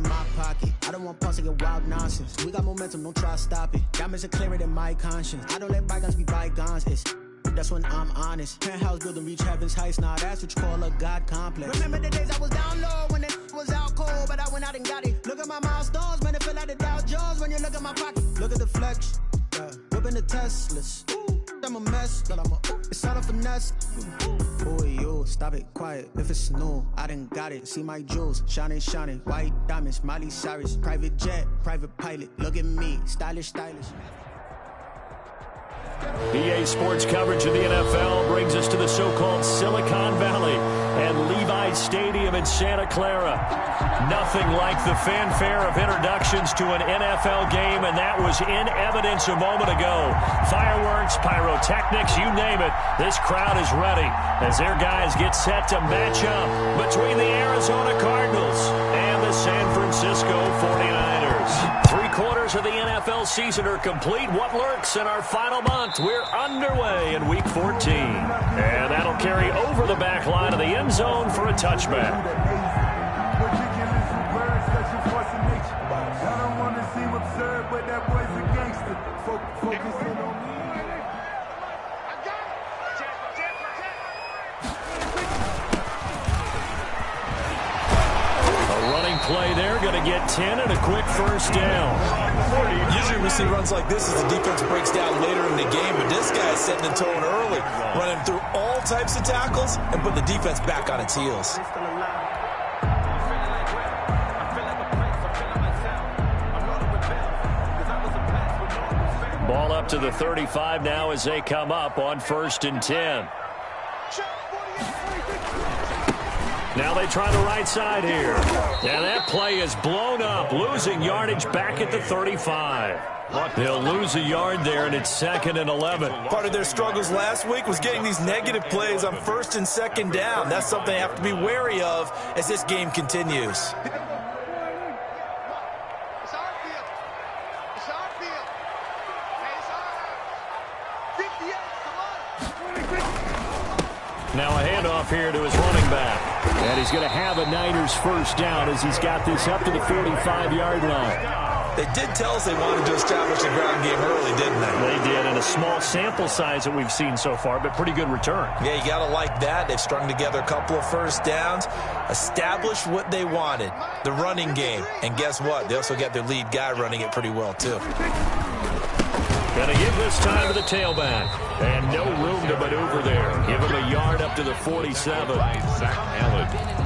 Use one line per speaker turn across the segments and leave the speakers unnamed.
my pocket. I don't want pause to get wild nonsense. We got momentum, don't try to stop it. Diamonds are clearer than my conscience. I don't let bygones be bygones. That's when I'm honest. Penthouse building, reach heaven's heights. Now that's what you call a God complex. Remember the days I was down low when it was out cold, but I went out and got it. Look at my milestones, man, it feel like the Dow Jones when you look at my pocket. Look at the flex, whipping the Teslas. I'm a mess, but it's all a finesse. Boy, yo, stop it, quiet. If it's new, I done got it. See my jewels, shining, shining. White diamonds, Miley Cyrus. Private jet, private pilot. Look at me, stylish, stylish.
EA Sports coverage of the NFL brings us to the so-called Silicon Valley and Levi's Stadium in Santa Clara. Nothing like the fanfare of introductions to an NFL game, and that was in evidence a moment ago. Fireworks, pyrotechnics, you name it. This crowd is ready as their guys get set to match up between the Arizona Cardinals and the San Francisco 49ers. 3/4 of the NFL season are complete. What lurks in our final month? We're underway in Week 14. And that'll carry over the back line of the end zone for a touchback. Play there, going to get 10 and a quick first down.
Usually we see runs like this as the defense breaks down later in the game, but this guy is setting the tone early, running through all types of tackles and put the defense back on its heels.
Ball up to the 35 now as they come up on 1st and 10. Now they try the right side here. And that play is blown up, losing yardage back at the 35. They'll lose a yard there, and it's 2nd and 11.
Part of their struggles last week was getting these negative plays on 1st and 2nd down. That's something they have to be wary of as this game continues.
Now a handoff here to his running back. And he's going to have a Niners first down as he's got this up to the 45-yard line.
They did tell us they wanted to establish a ground game early, didn't they?
They did, and a small sample size that we've seen so far, but pretty good return.
Yeah, you got to like that. They've strung together a couple of first downs, established what they wanted, the running game. And guess what? They also got their lead guy running it pretty well, too.
Going to give this time to the tailback. And no room to maneuver there. Give him a yard up to the 47.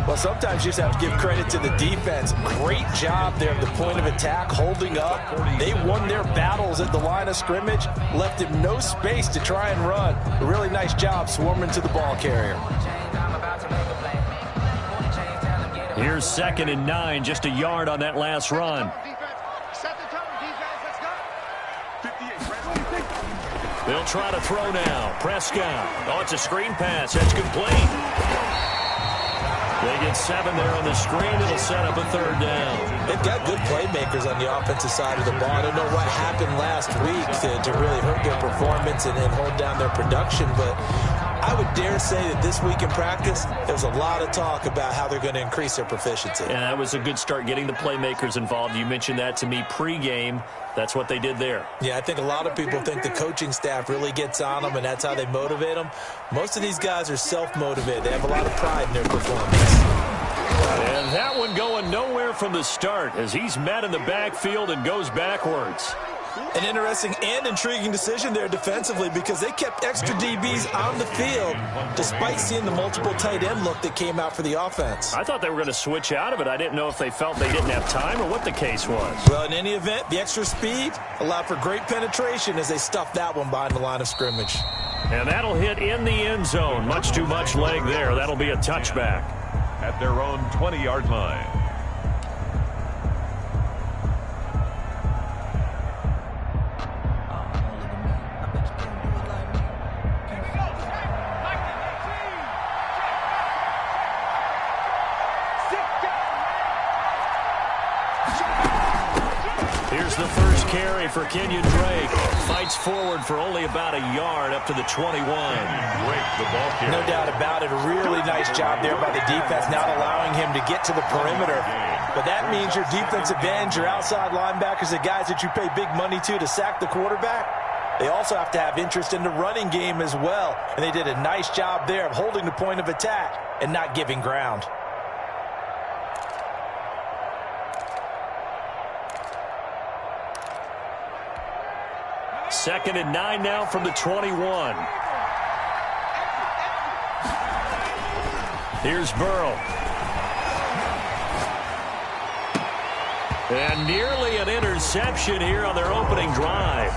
Well, sometimes you just have to give credit to the defense. Great job there at the point of attack, holding up. They won their battles at the line of scrimmage, left him no space to try and run. A really nice job swarming to the ball carrier.
Here's 2nd and 9, just a yard on that last run. They'll try to throw now. Prescott. Oh, it's a screen pass. That's complete. They get 7 there on the screen. It'll set up a 3rd down.
They've got good playmakers on the offensive side of the ball. I don't know what happened last week to really hurt their performance and hold down their production, but I would dare say that this week in practice, there was a lot of talk about how they're going to increase their proficiency.
And that was a good start getting the playmakers involved. You mentioned that to me pregame. That's what they did there.
Yeah, I think a lot of people think the coaching staff really gets on them, and that's how they motivate them. Most of these guys are self-motivated. They have a lot of pride in their performance.
And that one going nowhere from the start as he's met in the backfield and goes backwards.
An interesting and intriguing decision there defensively because they kept extra DBs on the field despite seeing the multiple tight end look that came out for the offense.
I thought they were going to switch out of it. I didn't know if they felt they didn't have time or what the case was.
Well, in any event, the extra speed allowed for great penetration as they stuffed that one behind the line of scrimmage.
And that'll hit in the end zone. Much too much leg there. That'll be a touchback.
At their own 20-yard line.
Here's the first carry for Kenyon Drake. Fights forward for only about a yard up to the 21.
No doubt about it. A really nice job there by the defense, not allowing him to get to the perimeter. But that means your defensive ends, your outside linebackers, the guys that you pay big money to sack the quarterback, they also have to have interest in the running game as well. And they did a nice job there of holding the point of attack and not giving ground.
Second and 9 now from the 21. Here's Burrow. And nearly an interception here on their opening drive.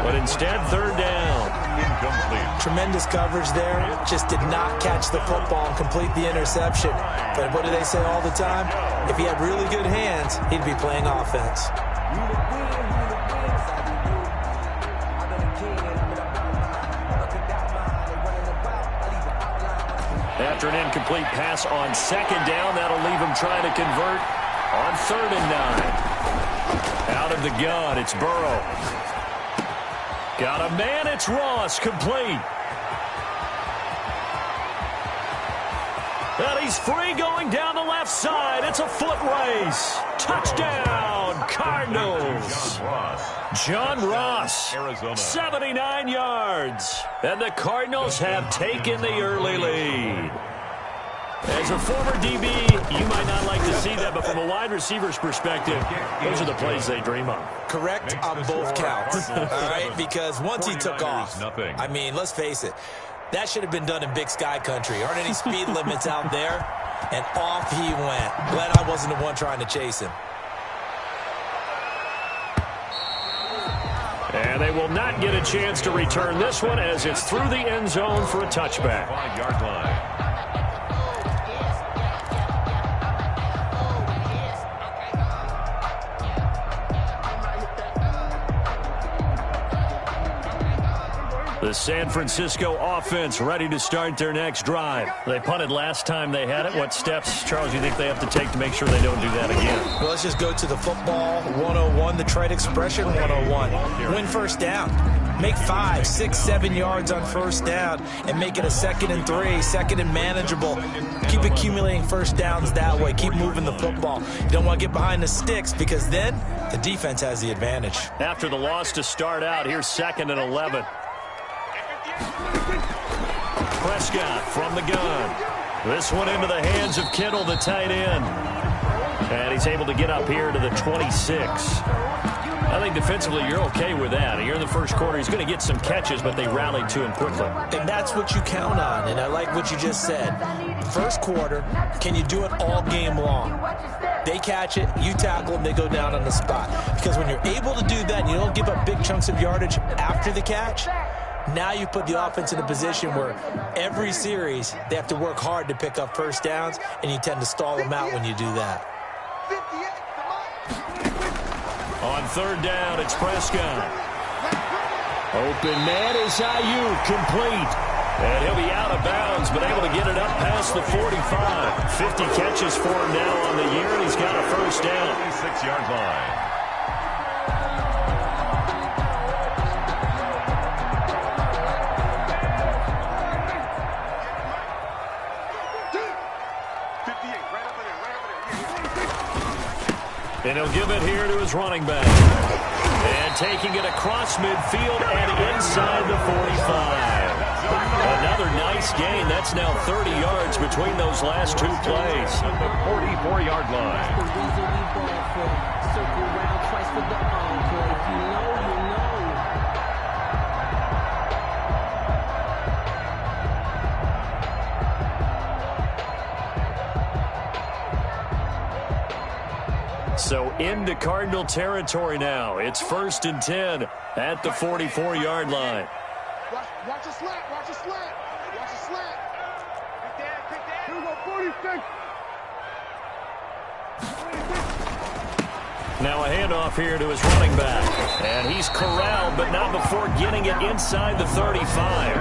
But instead, third down.
Incomplete.
Tremendous coverage there. Just did not catch the football and complete the interception. But what do they say all the time? If he had really good hands, he'd be playing offense.
After an incomplete pass on second down, that'll leave him trying to convert on third and 9. Out of the gun, it's Burrow. Got a man, it's Ross, complete. And he's free going down the left side. It's a foot race. Touchdown, Cardinals. John Ross, 79 yards. And the Cardinals have taken the early lead. As a former DB, you might not like to see that, but from a wide receiver's perspective, those are the plays they dream of.
Correct on both counts, all right? Because once he took off, I mean, let's face it, that should have been done in Big Sky country. Aren't any speed limits out there? And off he went. Glad I wasn't the one trying to chase him.
And they will not get a chance to return this one as it's through the end zone for a touchback.
5-yard line.
The San Francisco offense ready to start their next drive. They punted last time they had it. What steps, Charles, do you think they have to take to make sure they don't do that again?
Well, let's just go to the football 101, the trade expression 101. Win first down. Make 5, 6, 7 yards on first down and make it a 2nd and 3, 2nd and manageable. Keep accumulating first downs that way. Keep moving the football. You don't want to get behind the sticks because then the defense has the advantage.
After the loss to start out, here's 2nd and 11. Prescott from the gun. This one into the hands of Kittle, the tight end. And he's able to get up here to the 26. I think defensively you're okay with that. Here in the first quarter, he's going to get some catches, but they rallied to him quickly.
And that's what you count on, and I like what you just said. First quarter, can you do it all game long? They catch it, you tackle them, they go down on the spot. Because when you're able to do that and you don't give up big chunks of yardage after the catch, now you put the offense in a position where every series they have to work hard to pick up first downs, and you tend to stall them out when you do that.
On third down, it's Prescott. Open man is Ayuk, complete. And he'll be out of bounds, but able to get it up past the 45. 50 catches for him now on the year, and he's got a first down.
6-yard line.
And he'll give it here to his running back. And taking it across midfield and inside the 45. Another nice gain. That's now 30 yards between those last two plays.
At the 44-yard line.
So into Cardinal territory now. It's 1st and 10 at the 44-yard line.
Watch a slant, watch a slant, watch a slant. Here we go, 46.
Now a handoff here to his running back. And he's corralled, but not before getting it inside the 35.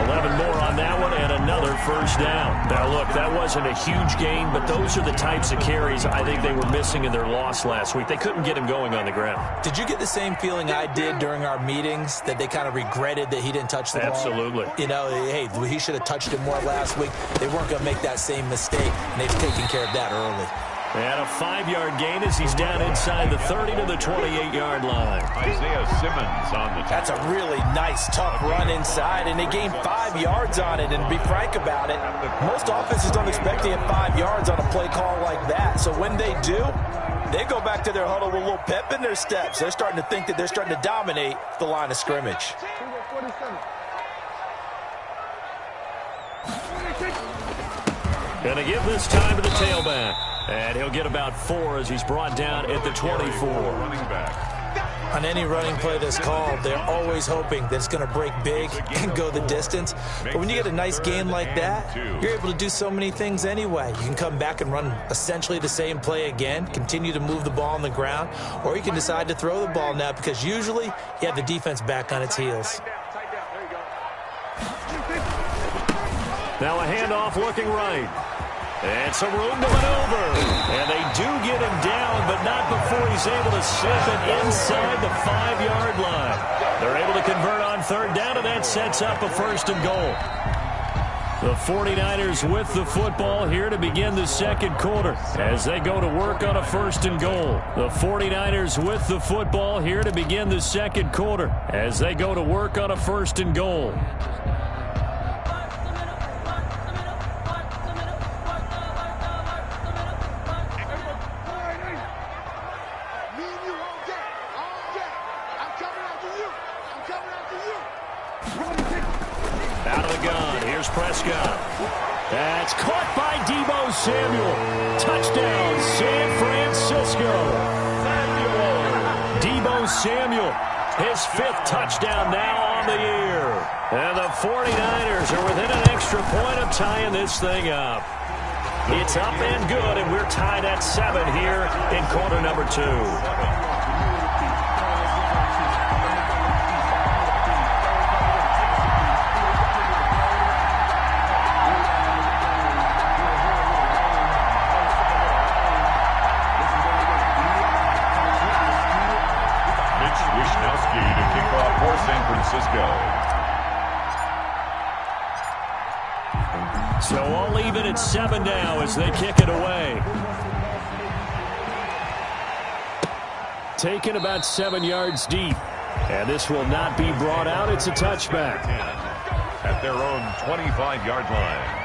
11 more on that one and another first down. Now, look, that wasn't a huge gain, but those are the types of carries I think they were missing in their loss last week. They couldn't get him going on the ground.
Did you get the same feeling I did during our meetings, that they kind of regretted that he didn't touch the ball?
Absolutely.
You know, hey, he should have touched it more last week. They weren't going to make that same mistake, and they've taken care of that early.
And a 5-yard gain as he's down inside the 30 to the 28-yard line.
Isaiah Simmons on the
That's a really nice, tough run inside, and they gained 5 yards on it. And to be frank about it, most offenses don't expect to get 5 yards on a play call like that. So when they do, they go back to their huddle with a little pep in their steps. They're starting to think that they're starting to dominate the line of scrimmage.
Going to give this time to the tailback. And he'll get about 4 as he's brought down at the 24.
running back.
On any running play that's called, they're always hoping that it's going to break big and go the distance. But when you get a nice gain like that, you're able to do so many things anyway. You can come back and run essentially the same play again, continue to move the ball on the ground, or you can decide to throw the ball now because usually you have the defense back on its heels.
Now a handoff looking right. And some room to maneuver. And they do get him down, but not before he's able to slip it inside the 5-yard line. They're able to convert on third down, and that sets up a first and goal. The 49ers with the football here to begin the second quarter as they go to work on a first and goal. The 49ers with the football here to begin the second quarter as they go to work on a first and goal. Out of the gun, here's Prescott. That's caught by Deebo Samuel. Touchdown, San Francisco. Deebo Samuel, his 5th touchdown now on the year. And the 49ers are within an extra point of tying this thing up. It's up and good, and we're tied at 7 here in quarter number 2. So all even at 7 now as they kick it away. Taken about 7 yards deep. And this will not be brought out. It's a touchback.
At their own 25-yard line.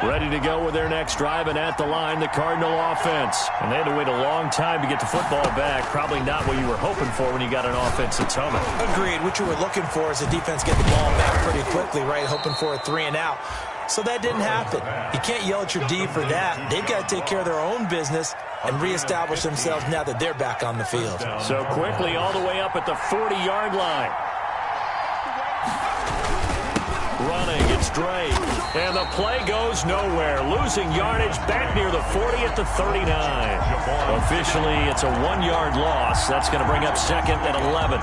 Ready to go with their next drive, and at the line, the Cardinal offense. And they had to wait a long time to get the football back. Probably not what you were hoping for when you got an offense that's humming.
Agreed. What you were looking for is the defense get the ball back pretty quickly, right? Hoping for a 3 and out. So that didn't happen. You can't yell at your D for that. They've got to take care of their own business and reestablish themselves now that they're back on the field.
So quickly all the way up at the 40-yard line. Running, it's Drake. And the play goes nowhere. Losing yardage back near the 40 at the 39. Officially, it's a 1-yard loss. That's going to bring up 2nd and 11.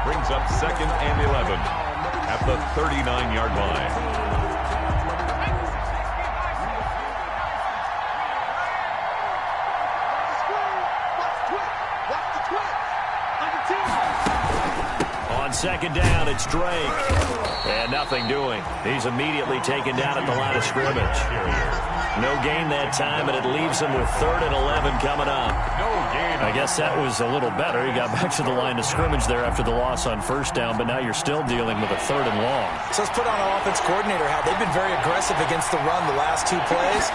Brings up 2nd and 11 at the 39-yard line.
On 2nd down, it's Drake. And nothing doing. He's immediately taken down at the line of scrimmage. No gain that time, and it leaves him with 3rd and 11 coming up. I guess that was a little better. He got back to the line of scrimmage there after the loss on 1st down, but now you're still dealing with a 3rd and long.
So let's put on an offense coordinator hat. They've been very aggressive against the run the last 2 plays.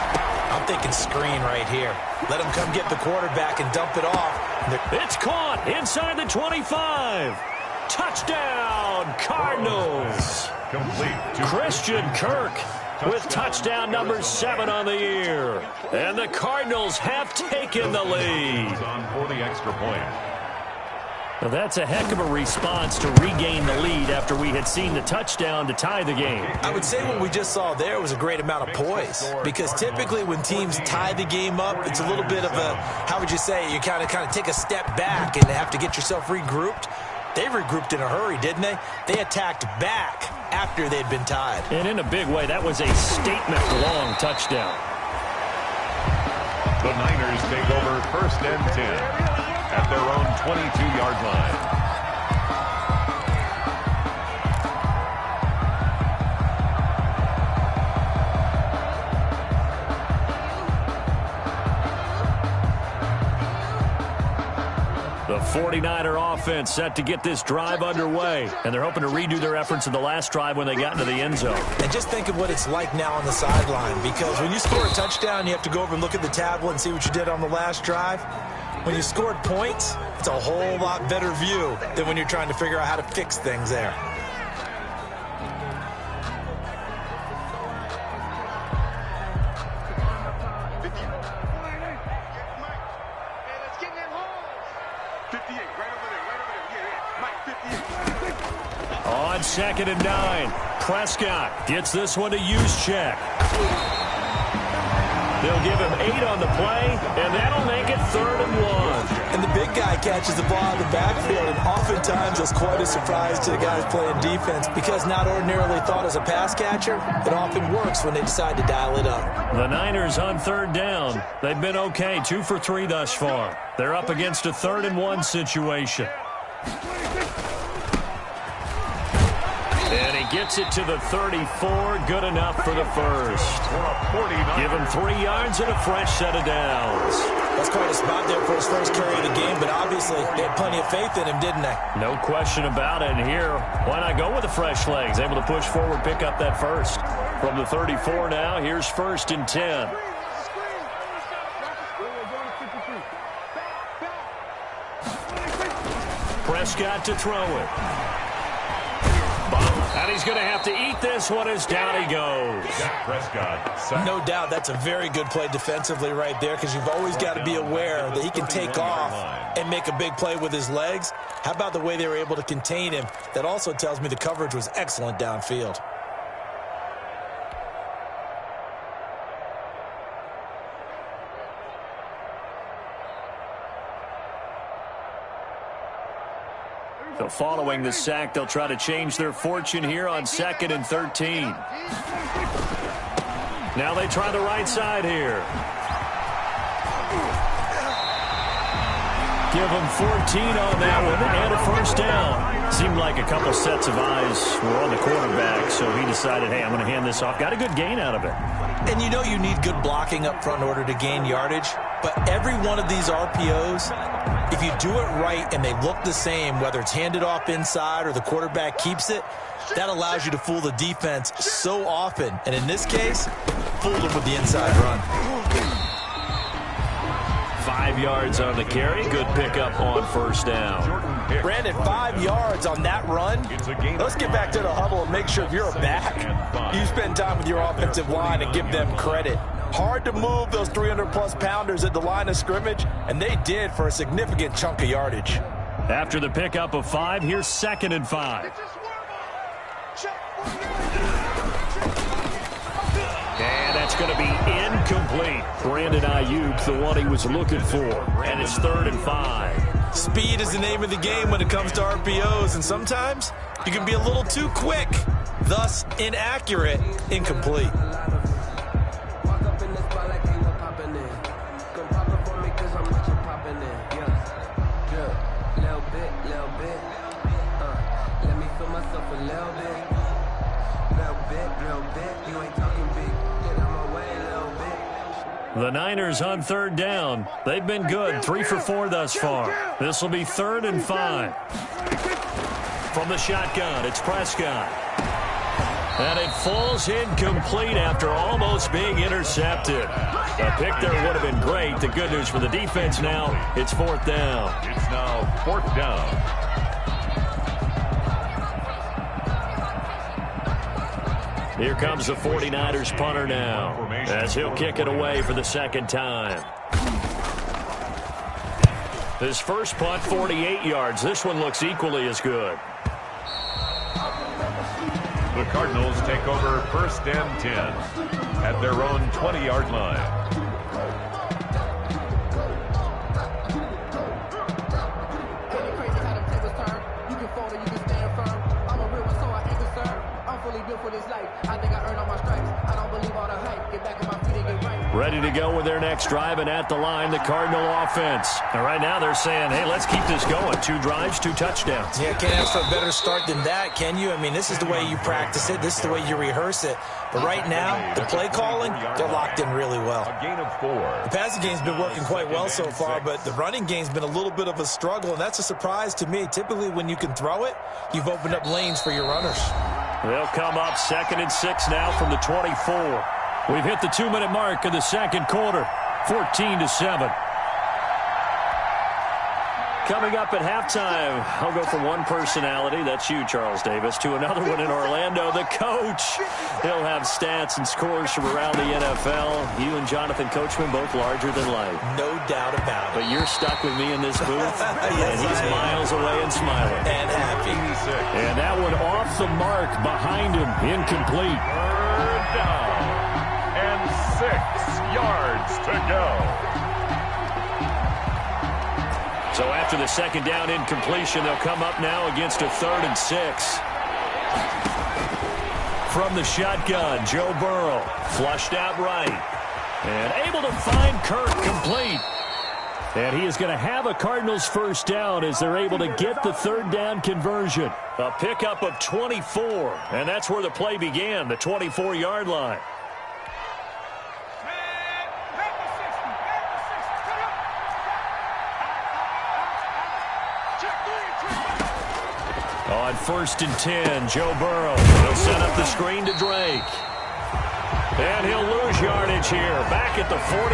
I'm thinking screen right here. Let them come get the quarterback and dump it off.
It's caught inside the 25. Touchdown, Cardinals.
Complete.
Christian Kirk with touchdown number 7 on the year. And the Cardinals have taken the lead.
On for the extra point.
Well, that's a heck of a response to regain the lead after we had seen the touchdown to tie the game.
I would say what we just saw there was a great amount of poise, because typically when teams tie the game up, it's a little bit of a, how would you say, you kind of take a step back and have to get yourself regrouped. They regrouped in a hurry, didn't they? They attacked back after they'd been tied.
And in a big way, that was a statement-long touchdown.
The Niners take over 1st and 10 at their own 22-yard line.
The 49er offense set to get this drive underway, and they're hoping to redo their efforts in the last drive when they got into the end zone.
And just think of what it's like now on the sideline, because when you score a touchdown, you have to go over and look at the tablet and see what you did on the last drive. When you scored points, it's a whole lot better view than when you're trying to figure out how to fix things there.
On 2nd and 9, Prescott gets this one to use check. They'll give him 8 on the play, and that'll make it 3rd and 1.
And the big guy catches the ball in the backfield, and oftentimes it's quite a surprise to the guys playing defense, because not ordinarily thought as a pass catcher, it often works when they decide to dial it up.
The Niners on 3rd down. They've been okay, 2 for 3 thus far. They're up against a 3rd and 1 situation. And he gets it to the 34, good enough for the first. Give him 3 yards and a fresh set of downs.
That's quite a spot there for his first carry of the game, but obviously they had plenty of faith in him, didn't they?
No question about it. And here, why not go with the fresh legs? Able to push forward, pick up that first. From the 34 now, here's 1st and 10. Prescott to throw it. And he's going to have to eat this one as down he goes.
Prescott.
No doubt that's a very good play defensively right there, because you've always got to be aware that he can take off and make a big play with his legs. How about the way they were able to contain him? That also tells me the coverage was excellent downfield.
So following the sack, they'll try to change their fortune here on 2nd and 13. Now they try the right side here. Give them 14 on that one and a first down. Seemed like a couple sets of eyes were on the quarterback, so he decided, hey, I'm going to hand this off. Got a good gain out of it.
And you know you need good blocking up front in order to gain yardage, but every one of these RPOs, if you do it right and they look the same, whether it's handed off inside or the quarterback keeps it, that allows you to fool the defense so often. And in this case, fooled them with the inside run.
5 yards on the carry. Good pickup on first down.
Brandon, 5 yards on that run. Let's get back to the huddle and make sure if you're a back, you spend time with your offensive line and give them credit. Hard to move those 300-plus pounders at the line of scrimmage, and they did for a significant chunk of yardage.
After the pickup of 5, here's 2nd and 5. And that's going to be incomplete. Brandon Ayuk, the one he was looking for. And it's 3rd and 5.
Speed is the name of the game when it comes to RPOs, and sometimes you can be a little too quick, thus inaccurate, incomplete.
The Niners on 3rd down. They've been good, 3 for 4 thus far. This will be 3rd and 5. From the shotgun, it's Prescott. And it falls incomplete after almost being intercepted. A pick there would have been great. The good news for the defense now, it's 4th down.
It's now 4th down.
Here comes the 49ers punter now, as he'll kick it away for the 2nd time. His first punt, 48 yards. This one looks equally as good.
The Cardinals take over 1st and 10 at their own 20-yard line.
Ready to go with their next drive, and at the line, the Cardinal offense. And right now they're saying, hey, let's keep this going. 2 drives, 2 touchdowns.
Yeah, can't ask for a better start than that, can you? I mean, this is the way you practice it. This is the way you rehearse it. But right now, the play calling, they're locked in really well.
A gain of 4.
The passing game's been working quite well so far, but the running game's been a little bit of a struggle, and that's a surprise to me. Typically, when you can throw it, you've opened up lanes for your runners.
They'll come up 2nd and 6 now from the 24. We've hit the 2-minute mark of the second quarter, 14-7. Coming up at halftime, I'll go from one personality, that's you, Charles Davis, to another one in Orlando, the coach. He'll have stats and scores from around the NFL. You and Jonathan Coachman, both larger than life.
No doubt about it.
But you're stuck with me in this booth, yes, and he's miles away and smiling.
And happy.
And that one off the mark behind him, incomplete.
3rd down and 6 yards to go.
So after the second down incompletion, they'll come up now against a 3rd and 6. From the shotgun, Joe Burrow flushed out right. And able to find Kirk complete. And he is going to have a Cardinals first down as they're able to get the 3rd down conversion. A pickup of 24. And that's where the play began, the 24-yard line. On 1st and 10, Joe Burrow. He'll set up the screen to Drake. And he'll lose yardage here, back at the 41.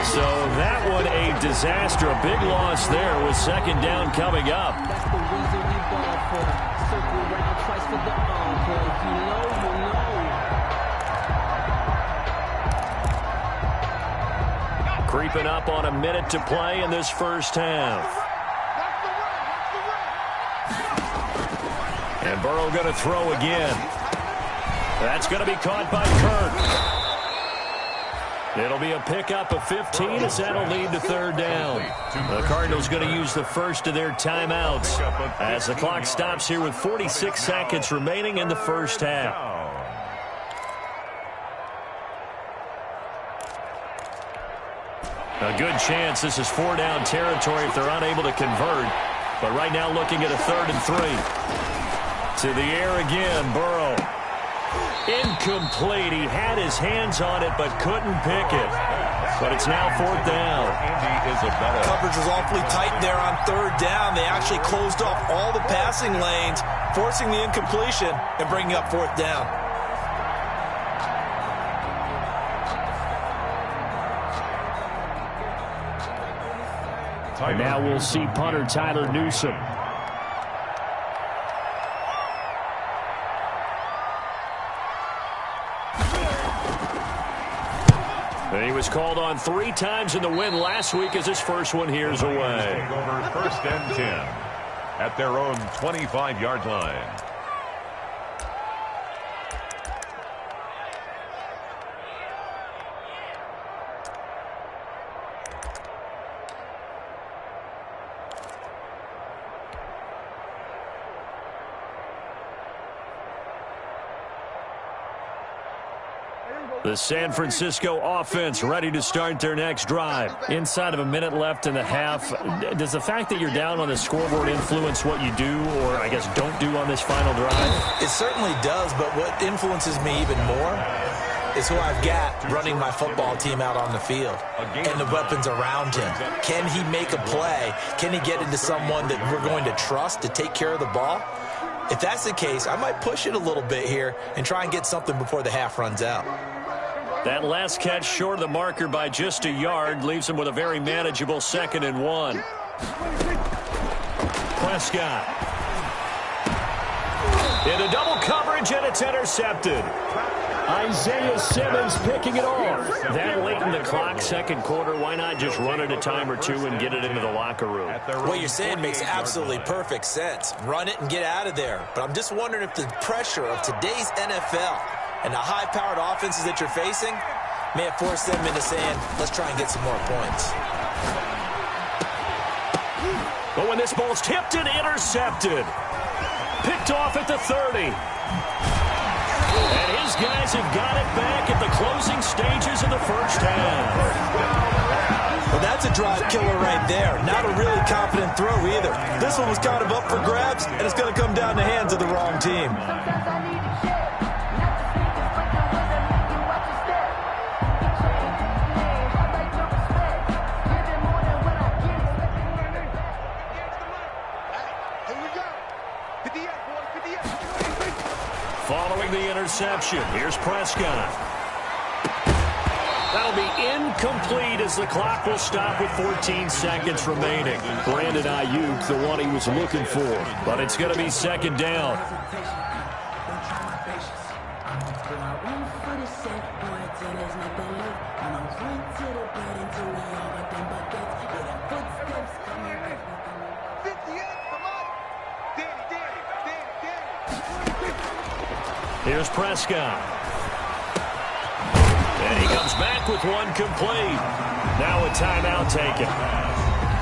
So that one a disaster, a big loss there with 2nd down coming up.
That's the reason we ball for. Circle around twice for the encore. If you know, you know.
Creeping up on a minute to play in this first half. And Burrow going to throw again. That's going to be caught by Kirk. It'll be a pickup of 15 as that'll lead to 3rd down. The Cardinals going to use the first of their timeouts as the clock stops here with 46 seconds remaining in the first half. A good chance this is 4-down territory if they're unable to convert. But right now looking at a 3rd and 3. To the air again, Burrow. Incomplete. He had his hands on it but couldn't pick it. But it's now 4th down.
Coverage was awfully tight there on 3rd down. They actually closed off all the passing lanes, forcing the incompletion and bringing up 4th down.
And now we'll see punter Tyler Newsome. He was called on 3 times in the win last week as his first one here's away.
Take over 1st and 10 at their own 25-yard line.
The San Francisco offense ready to start their next drive. Inside of a minute left in the half, does the fact that you're down on the scoreboard influence what you do or, I guess, don't do on this final drive?
It certainly does, but what influences me even more is who I've got running my football team out on the field and the weapons around him. Can he make a play? Can he get into someone that we're going to trust to take care of the ball? If that's the case, I might push it a little bit here and try and get something before the half runs out.
That last catch short of the marker by just a yard leaves him with a very manageable 2nd and 1. Prescott. Into double coverage, and it's intercepted. I Isaiah Simmons picking it off. That late in the clock, second quarter, why not just run it a time or two and get it into the locker room?
What you're saying makes absolutely perfect sense. Run it and get out of there. But I'm just wondering if the pressure of today's NFL and the high-powered offenses that you're facing may have forced them into saying, let's try and get some more points.
But when this ball's tipped and intercepted, picked off at the 30. And his guys have got it back at the closing stages of the first half.
Well, that's a drive killer right there. Not a really confident throw either. This one was kind of up for grabs, and it's going to come down the hands of the wrong team.
Following the interception, here's Prescott. That'll be incomplete as the clock will stop with 14 seconds remaining. Brandon Ayuk, the one he was looking for, but it's going to be second down. Here's Prescott. And he comes back with one complete. Now a timeout taken.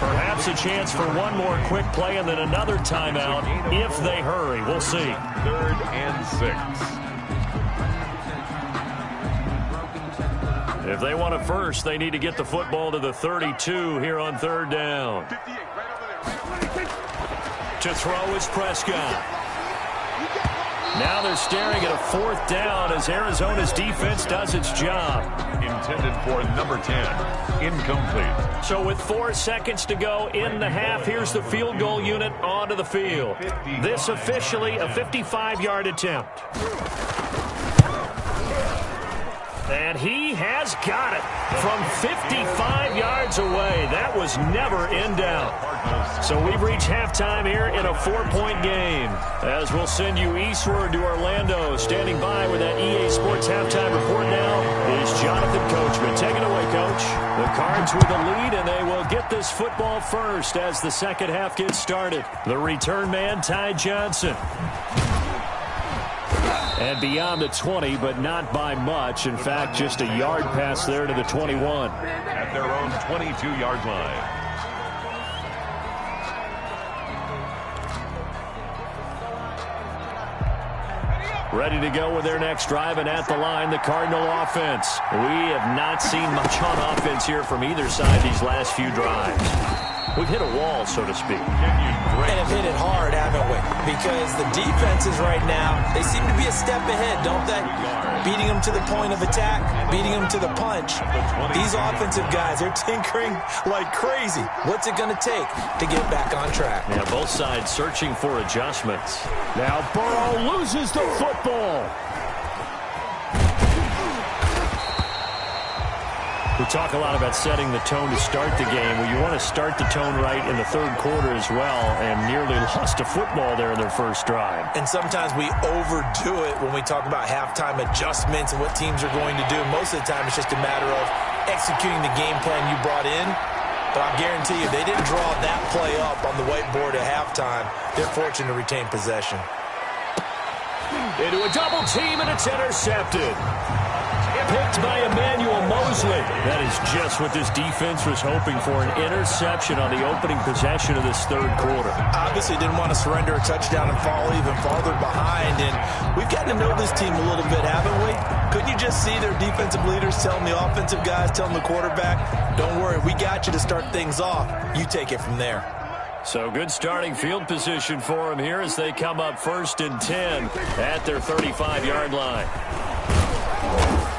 Perhaps a chance for one more quick play and then another timeout if they hurry. We'll see.
3rd and 6.
If they want it first, they need to get the football to the 32 here on 3rd down. To throw is Prescott. Now they're staring at a 4th down as Arizona's defense does its job.
Intended for number 10. Incomplete.
So with 4 seconds to go in the half, here's the field goal unit onto the field. This officially a 55-yard attempt. And he has got it from 55 yards away. That was never in doubt. So we've reached halftime here in a 4-point game. As we'll send you eastward to Orlando. Standing by with that EA Sports halftime report now is Jonathan Coachman. Take it away, Coach. The Cards with the lead, and they will get this football first as the second half gets started. The return man, Ty Johnson. And beyond the 20, but not by much. In fact, just a yard pass there to the 21.
At their own 22-yard line.
Ready to go with their next drive, and at the line, the Cardinal offense. We have not seen much on offense here from either side these last few drives. We've hit a wall, so to speak.
And have hit it hard, haven't we? Because the defenses right now, they seem to be a step ahead, don't they? Beating them to the point of attack, beating them to the punch. These offensive guys, they're tinkering like crazy. What's it going to take to get back on track?
Yeah, both sides searching for adjustments. Now Burrow loses the football. We talk a lot about setting the tone to start the game. Well, you want to start the tone right in the 3rd quarter as well, and nearly lost a football there in their first drive.
And sometimes we overdo it when we talk about halftime adjustments and what teams are going to do. Most of the time, it's just a matter of executing the game plan you brought in. But I guarantee you, they didn't draw that play up on the whiteboard at halftime. They're fortunate to retain possession.
Into a double team, and it's intercepted. Picked by Emmanuel Mosley. That is just what this defense was hoping for, an interception on the opening possession of this 3rd quarter.
Obviously didn't want to surrender a touchdown and fall even farther behind, and we've gotten to know this team a little bit, haven't we? Couldn't you just see their defensive leaders telling the offensive guys, telling the quarterback, don't worry, we got you to start things off. You take it from there.
So good starting field position for them here as they come up 1st and 10 at their 35-yard line.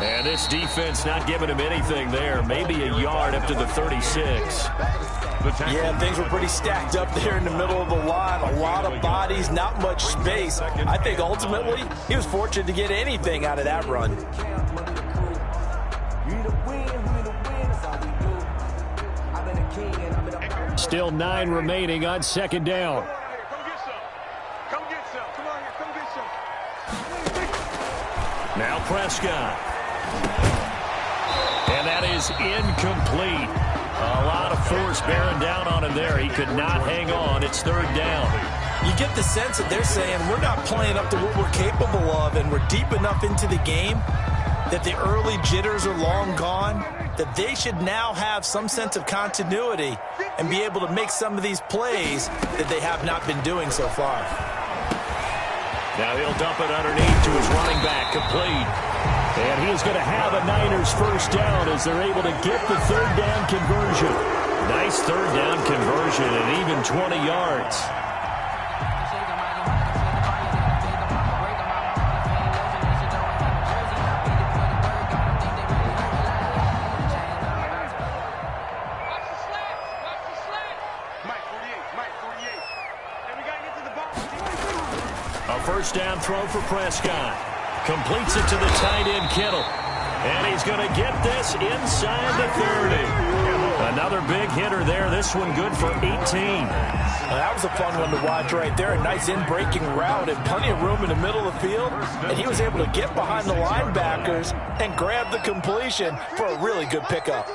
And this defense not giving him anything there. Maybe a yard up to the 36.
Yeah, things were pretty stacked up there in the middle of the line. A lot of bodies, not much space. I think ultimately he was fortunate to get anything out of that run.
Still 9 remaining on 2nd down. Now Prescott. And that is incomplete. A lot of force bearing down on him there. He could not hang on. It's third down.
You get the sense that they're saying we're not playing up to what we're capable of, and we're deep enough into the game that the early jitters are long gone, that they should now have some sense of continuity and be able to make some of these plays that they have not been doing so far.
Now he'll dump it underneath to his running back, complete. And he's going to have a Niners first down as they're able to get the third down conversion. Nice third down conversion and even 20 yards. First down throw for Prescott. Completes it to the tight end, Kittle. And he's going to get this inside the 30. Another big hitter there. This one good for 18.
Well, that was a fun one to watch right there. A nice in-breaking route and plenty of room in the middle of the field. And he was able to get behind the linebackers and grab the completion for a really good pickup.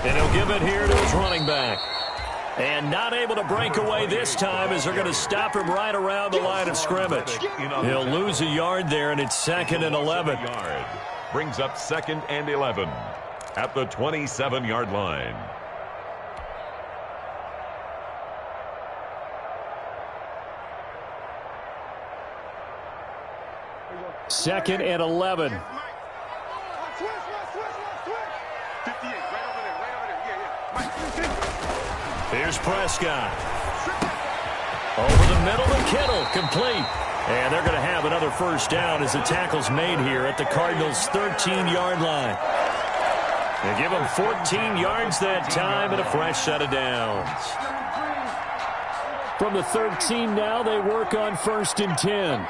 And he'll give it here to his running back. And not able to break away this time as they're going to stop him right around the line of scrimmage. He'll lose a yard there, and it's 2nd and 11.
Brings up 2nd and 11 at the 27-yard line.
Second and 11. Here's Prescott. Over the middle to Kittle, complete. And they're going to have another first down as the tackle's made here at the Cardinals' 13-yard line. They give them 14 yards that time and a fresh set of downs. From the 13 now, they work on 1st and 10.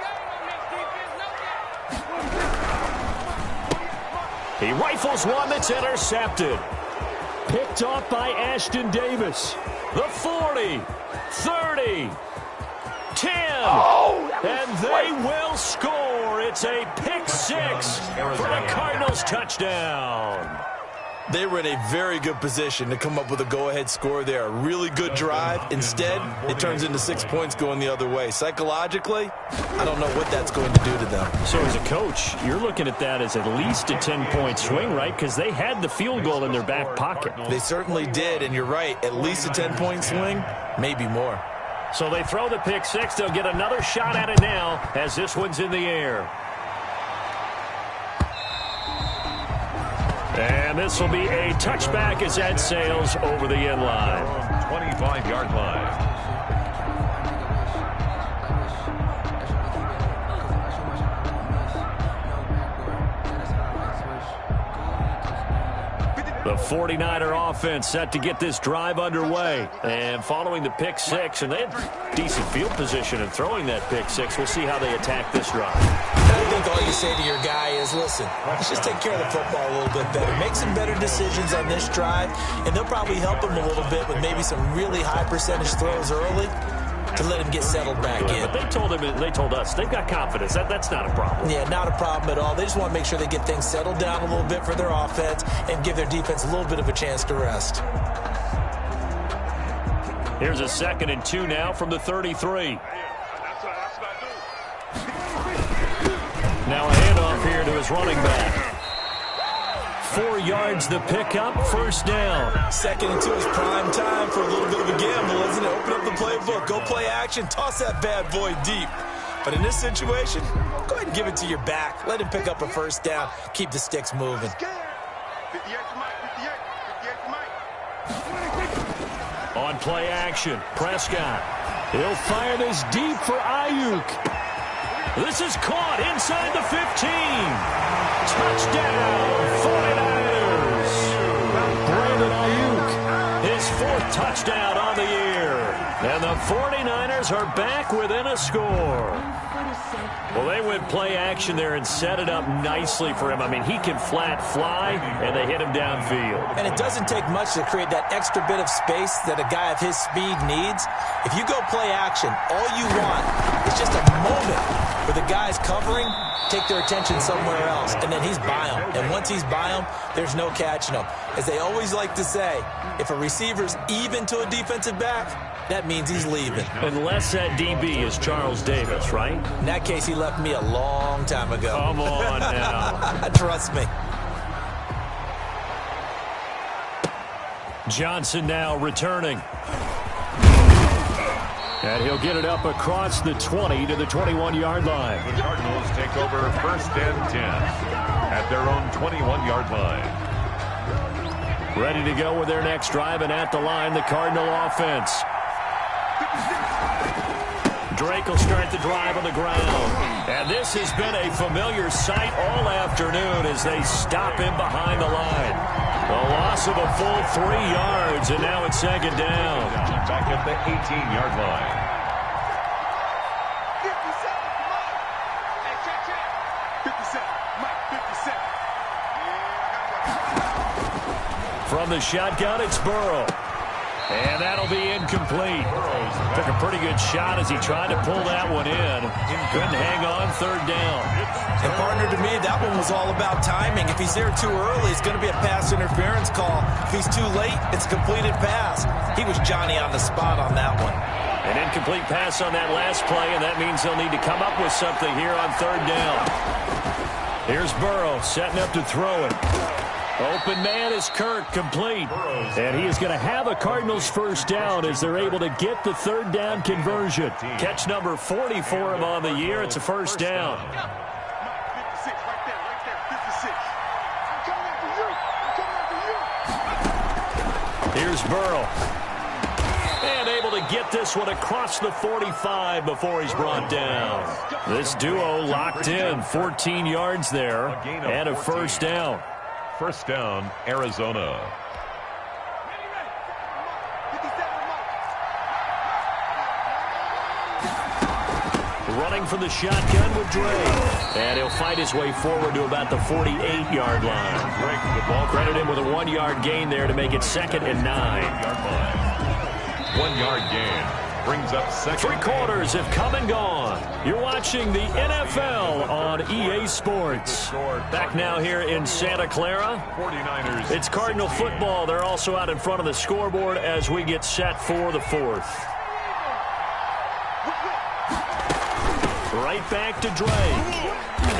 He rifles one that's intercepted. Picked off by Ashton Davis. The 40, 30, 10, and they will score. It's a pick six for the Cardinals touchdown.
They were in a very good position to come up with a go-ahead score there. A really good drive. Instead, it turns into 6 points going the other way. Psychologically, I don't know what that's going to do to them.
So as a coach, you're looking at that as at least a 10-point swing, right? Because they had the field goal in their back pocket.
They certainly did, and you're right. At least a 10-point swing, maybe more.
So they throw the pick six. They'll get another shot at it now as this one's in the air. And this will be a touchback as that sails over the end line.
25-yard line.
The 49er offense set to get this drive underway. And following the pick six, and they had decent field position in throwing that pick six. We'll see how they attack this drive.
I think all you say to your guy is, listen, let's just take care of the football a little bit better. Make some better decisions on this drive, and they'll probably help him a little bit with maybe some really high percentage throws early to let him get settled back in.
But they told us they've got confidence. That's not a problem.
Yeah, not a problem at all. They just want to make sure they get things settled down a little bit for their offense and give their defense a little bit of a chance to rest.
Here's a 2nd and 2 now from the 33. Now a handoff here to his running back. 4 yards the pickup, first down.
2nd and 2 is prime time for a little bit of a gamble, isn't it? Open up the playbook, go play action, toss that bad boy deep. But in this situation, go ahead and give it to your back. Let him pick up a first down, keep the sticks moving.
On play action, Prescott. He'll fire this deep for Ayuk. This is caught inside the 15. Touchdown, 49ers. Brandon Ayuk, his 4th touchdown on the year. And the 49ers are back within a score. Well, they went play action there and set it up nicely for him. I mean, he can flat fly, and they hit him downfield.
And it doesn't take much to create that extra bit of space that a guy of his speed needs. If you go play action, all you want is just a moment where the guy's covering, take their attention somewhere else, and then he's by him. And once he's by him, there's no catching him. As they always like to say, if a receiver's even to a defensive back, that means he's leaving.
Unless that DB is Charles Davis, right?
In that case, he left me a long time ago.
Come on now.
Trust me.
Johnson now returning. And he'll get it up across the 20 to the 21-yard line.
The Cardinals take over 1st and 10 at their own 21-yard line.
Ready to go with their next drive, and at the line, the Cardinal offense. Drake will start the drive on the ground. And this has been a familiar sight all afternoon as they stop him behind the line. A loss of a full 3 yards, and now it's 2nd down.
Back at the 18-yard line.
57.
From the shotgun, it's Burrow. And that'll be incomplete. Took a pretty good shot as he tried to pull that one in. Couldn't hang on 3rd down.
And partner, to me, that one was all about timing. If he's there too early, it's going to be a pass interference call. If he's too late, it's a completed pass. He was Johnny on the spot on that one.
An incomplete pass on that last play, and that means they'll need to come up with something here on 3rd down. Here's Burrow setting up to throw it. Open man is Kirk, complete. And he is going to have a Cardinals 1st down as they're able to get the 3rd down conversion. Catch number 40 for him on the year. It's a 1st down.
56, right there, 56. I'm coming after you.
Here's Burrow. And able to get this one across the 45 before he's brought down. This duo locked in, 14 yards there, and a 1st down.
1st down, Arizona.
Running from the shotgun with Drake. And he'll fight his way forward to about the 48-yard line. Credit him with a 1-yard gain there to make it 2nd and 9.
1-yard gain. Brings up 2nd.
3 quarters have come and gone. You're watching the NFL on EA Sports. Back now here in Santa Clara.
49ers.
It's Cardinal football. They're also out in front of the scoreboard as we get set for the 4th. Right back to Drake.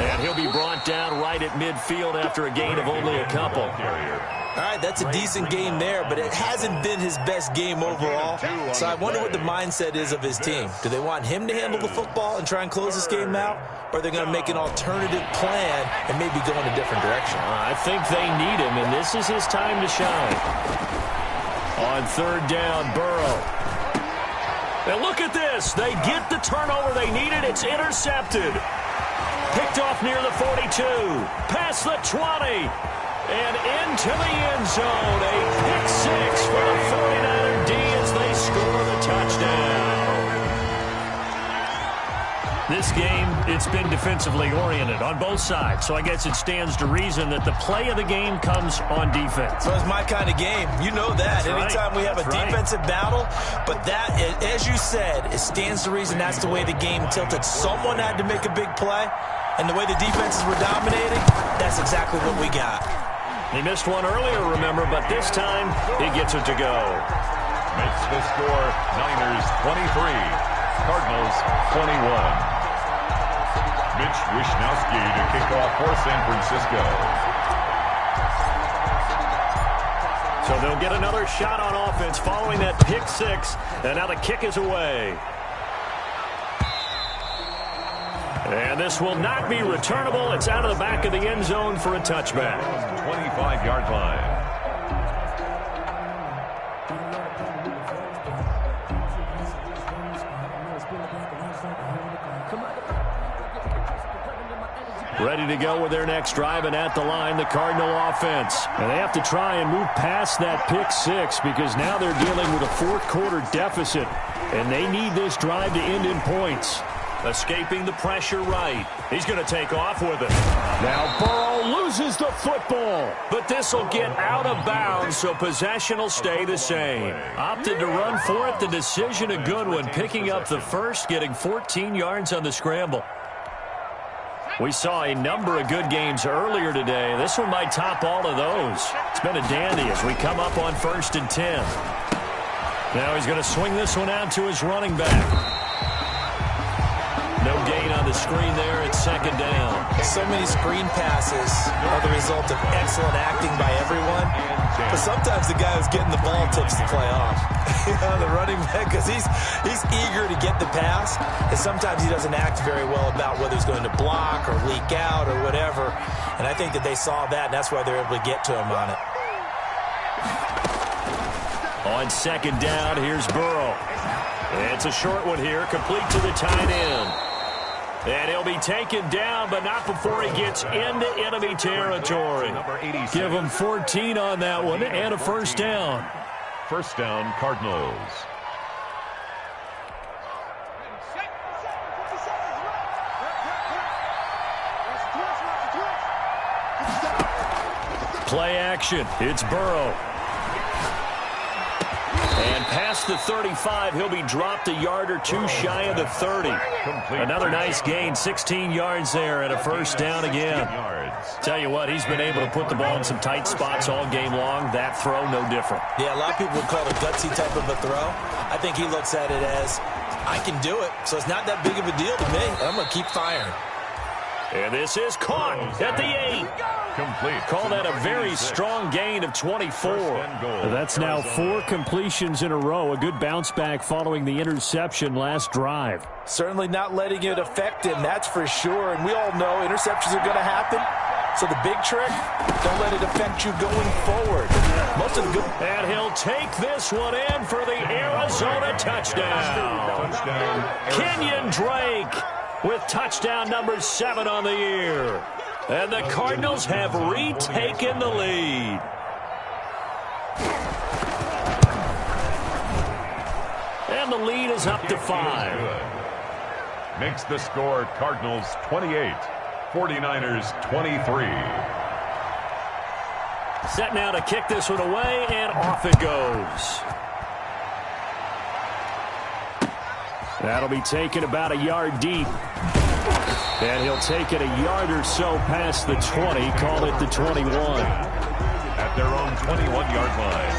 And he'll be brought down right at midfield after a gain of only a couple.
All right, that's a decent game there, but it hasn't been his best game overall. So I wonder what the mindset is of his team. Do they want him to handle the football and try and close this game out? Or are they going to make an alternative plan and maybe go in a different direction?
I think they need him, and this is his time to shine. On 3rd down, Burrow. And look at this. They get the turnover they needed. It's intercepted. Picked off near the 42. Past the 20. And into the end zone. A pick 6 for the 49er D as they score the touchdown. This game, it's been defensively oriented on both sides. So I guess it stands to reason that the play of the game comes on defense.
So it's my kind of game. You know that. Anytime we have a defensive battle. But that, as you said, it stands to reason that's the way the game tilted. Someone had to make a big play. And the way the defenses were dominating, that's exactly what we got.
He missed one earlier, remember, but this time he gets it to go.
Makes the score Niners 23, Cardinals 21. Mitch Wishnowski to kick off for San Francisco.
So they'll get another shot on offense following that pick 6, and now the kick is away. And this will not be returnable. It's out of the back of the end zone for a touchback.
25-yard line.
Ready to go with their next drive, and at the line, the Cardinal offense. And they have to try and move past that pick 6 because now they're dealing with a 4th quarter deficit. And they need this drive to end in points. Escaping the pressure right. He's going to take off with it. Now Burrow loses the football. But this will get out of bounds, so possession will stay the same. Opted to run for it. The decision a good one. Picking up the first, getting 14 yards on the scramble. We saw a number of good games earlier today. This one might top all of those. It's been a dandy as we come up on 1st and 10. Now he's going to swing this one out to his running back. No gain on the screen there. It's 2nd down.
So many screen passes are the result of excellent acting by everyone. But sometimes the guy who's getting the ball takes the play off. The running back, because he's eager to get the pass. And sometimes he doesn't act very well about whether he's going to block or leak out or whatever. And I think that they saw that, and that's why they're able to get to him on it.
On 2nd down, here's Burrow. It's a short one here, complete to the tight end. And he'll be taken down, but not before he gets into enemy territory. Give him 14 on that one and a 1st down.
1st down, Cardinals.
Play action. It's Burrow. And past the 35, he'll be dropped a yard or two shy of the 30. Another nice gain, 16 yards there and a 1st down again. Tell you what, he's been able to put the ball in some tight spots all game long. That throw, no different.
Yeah, a lot of people would call it a gutsy type of a throw. I think he looks at it as, I can do it, so it's not that big of a deal to me. I'm going to keep firing.
And this is caught at the 8.
Complete.
Call that a very strong gain of 24. That's now 4 completions in a row. A good bounce back following the interception last drive.
Certainly not letting it affect him, that's for sure. And we all know interceptions are going to happen. So the big trick, don't let it affect you going forward. Most of the good.
And he'll take this one in for the Arizona touchdown. Kenyon Drake with touchdown number 7 on the year. And the Cardinals have retaken the lead. And the lead is up to 5.
Makes the score Cardinals 28, 49ers 23.
Set now to kick this one away, and off it goes. That'll be taken about a yard deep. And he'll take it a yard or so past the 20, call it the 21.
At their own 21-yard line.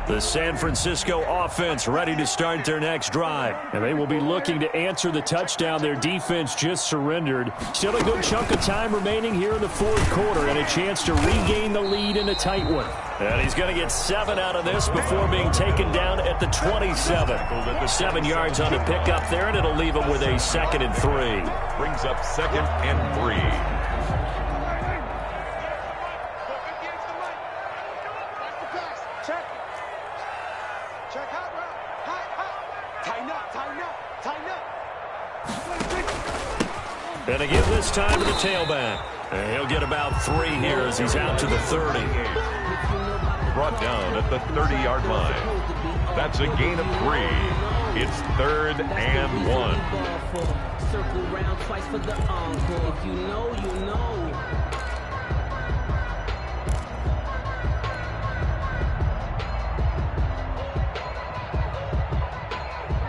The San Francisco offense ready to start their next drive. And they will be looking to answer the touchdown their defense just surrendered. Still a good chunk of time remaining here in the 4th quarter and a chance to regain the lead in a tight one. And he's going to get 7 out of this before being taken down at the 27. 7 yards on the pickup there, and it'll leave him with a 2nd and 3.
Brings up 2nd and 3.
And again this time to the tailback. And he'll get about 3 here as he's out to the 30.
Brought down at the 30-yard line. That's a gain of 3. It's 3rd and 1.
Circle round twice for the encore. If you know, you know.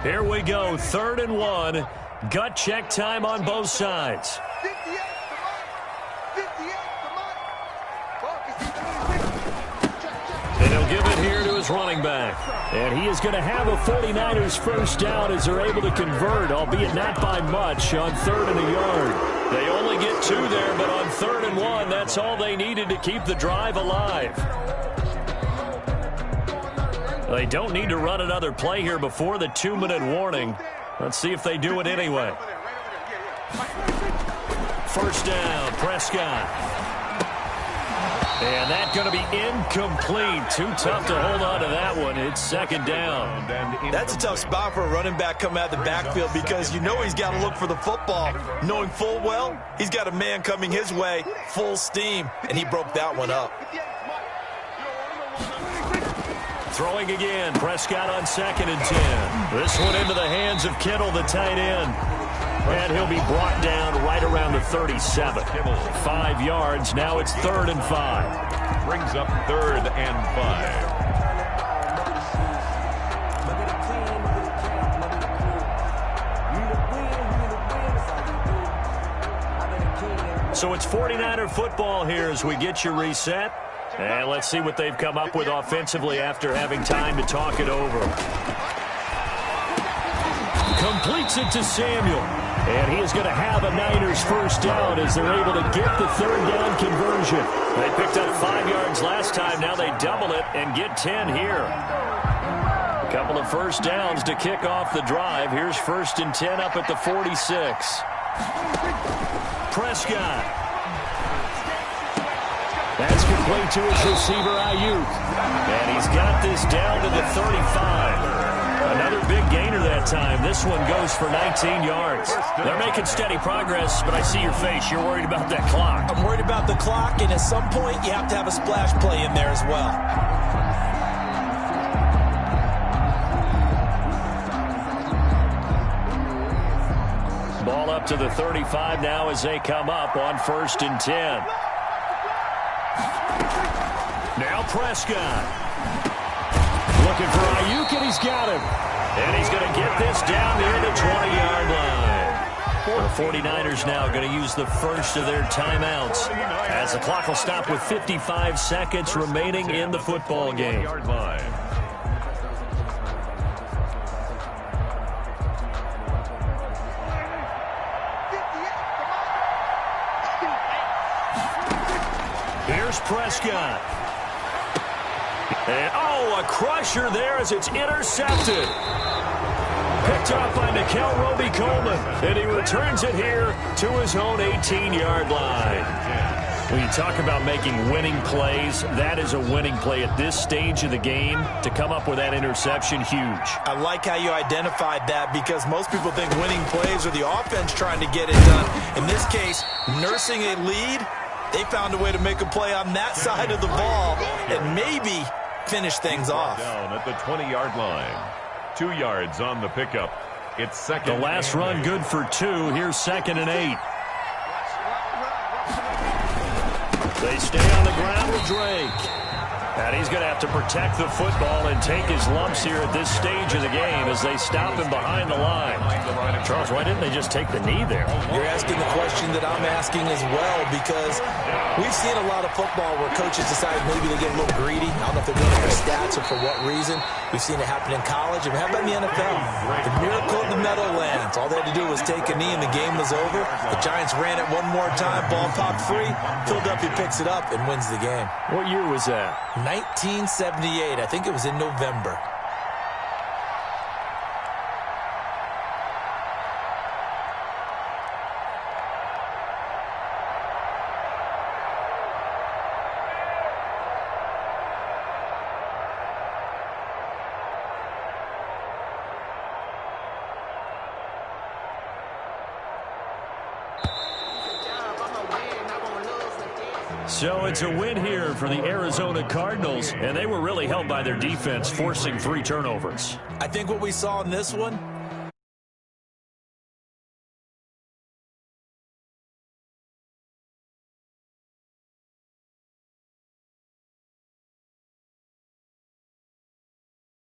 Here we go, 3rd and 1. Gut check time on both sides. And he'll give it here to his running back. And he is going to have a 49ers 1st down as they're able to convert, albeit not by much, on 3rd and a yard. They only get 2 there, but on 3rd and 1, that's all they needed to keep the drive alive. They don't need to run another play here before the 2-minute warning. Let's see if they do it anyway. 1st down, Prescott. And that's going to be incomplete. Too tough to hold on to that one. It's second down.
That's a tough spot for a running back coming out of the backfield because you know he's got to look for the football, knowing full well he's got a man coming his way, full steam, and he broke that one up.
Throwing again. Prescott on 2nd and 10. This one into the hands of Kittle, the tight end. And he'll be brought down right around the 37. 5 yards. Now it's 3rd and 5.
Brings up 3rd and 5.
So it's 49er football here as we get you reset. And let's see what they've come up with offensively after having time to talk it over. Completes it to Samuel. And he is going to have a Niners first down as they're able to get the 3rd down conversion. They picked up 5 yards last time. Now they double it and get 10 here. A couple of first downs to kick off the drive. Here's 1st and 10 up at the 46. Prescott. That's complete to his receiver, Ayuk. And he's got this down to the 35. Another big gainer that time. This one goes for 19 yards. They're making steady progress, but I see your face. You're worried about that clock.
I'm worried about the clock, and at some point you have to have a splash play in there as well.
Ball up to the 35 now as they come up on 1st and 10. Now Prescott. Looking for Ayuk, and he's got him. And he's going to get this down near the 20-yard line. The 49ers now going to use the first of their timeouts as the clock will stop with 55 seconds remaining in the football game. Here's Prescott. And, a crusher there as it's intercepted. Picked up by Nickel Roby-Coleman. And he returns it here to his own 18-yard line. When you talk about making winning plays, that is a winning play at this stage of the game. To come up with that interception, huge.
I like how you identified that because most people think winning plays are the offense trying to get it done. In this case, nursing a lead, they found a way to make a play on that side of the ball and maybe finish things off.
Down at the 20-yard line. 2 yards on the pickup. It's second.
The last run good for 2. Here's 2nd and 8. They stay on the ground with Drake. And he's going to have to protect the football and take his lumps here at this stage of the game as they stop him behind the line. Charles, why didn't they just take the knee there?
You're asking the question that I'm asking as well because we've seen a lot of football where coaches decide maybe they get a little greedy. I don't know if they're doing it for stats or for what reason. We've seen it happen in college. And how about in the NFL? The miracle of the Meadowlands. All they had to do was take a knee and the game was over. The Giants ran it one more time. Ball popped free. Philadelphia picks it up and wins the game.
What year was that?
1978. I think it was in November.
So it's a win here for the Arizona Cardinals, and they were really helped by their defense, forcing 3 turnovers.
I think what we saw in this one